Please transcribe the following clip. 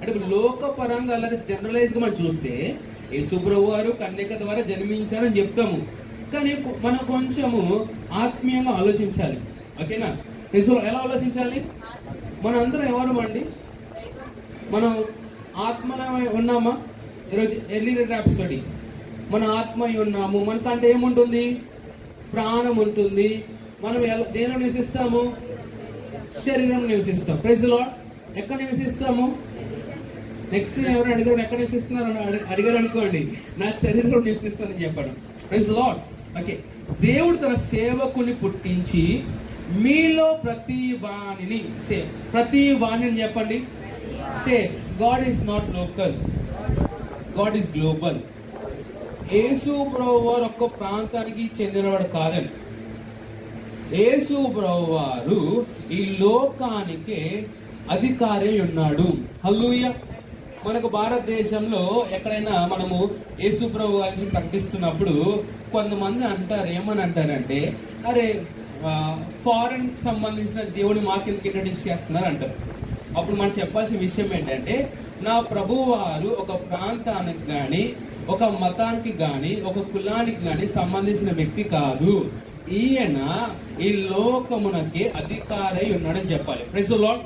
అంటే లోక పరంగా అలాగే జనరలైజ్ గా మనం చూస్తే యేసుప్రభు వారు కన్యక ద్వారా జన్మించారని చెప్తాము. కానీ మనం కొంచెము ఆత్మీయంగా ఆలోచించాలి. ఓకేనా? ఎలా ఆలోచించాలి? మన అందరం ఎవరు అండి? మనం ఆత్మలో ఉన్నామా? ఈరోజు ఎర్లీ ర్యాప్ స్టడీ. మన ఆత్మ ఉన్నాము. మనకు అంటే ఏముంటుంది? ప్రాణం ఉంటుంది. మనం దేనిలో నివసిస్తాము? శరీరం నివసిస్తాం. Praise lord. ఎక్కడ నివసిస్తాము? నెక్స్ట్ ఎవరు అడిగారు ఎక్కడ నివసిస్తున్నారు అడిగారు అనుకోండి, నా శరీరంలో నివసిస్తానని చెప్పడం. Praise lord. ఓకే, దేవుడు తన సేవకుని పుట్టించి మీలో ప్రతి వాణిని చెప్పండి. Say God is not local, God is global. Yesu ప్రభువు వారు ఒక్క ప్రాంతానికి చెందినవాడు కాదండి. యేసు ప్రభువు వారు ఈ లోకానికే అధికారి ఉన్నాడు. హల్లెలూయా. మనకు భారతదేశంలో ఎక్కడైనా మనము యేసు ప్రభు గురించి ప్రకటిస్తున్నప్పుడు కొంతమంది అంటారు, ఏమని అంటారంటే, అరే ఫారెన్ సంబంధించిన దేవుని మాకెందుకు ఇంట్రడ్యూస్ చేస్తున్నారు అంటారు. అప్పుడు మనం చెప్పాల్సిన విషయం ఏంటంటే, నా ప్రభువు వారు ఒక ప్రాంతానికి గాని, ఒక మతానికి గాని, ఒక కులానికి గాని సంబంధించిన వ్యక్తి కాదు. ఈయన ఈ లోకమునకే అధికారి ఉన్నాడని చెప్పాలి. Praise the lord.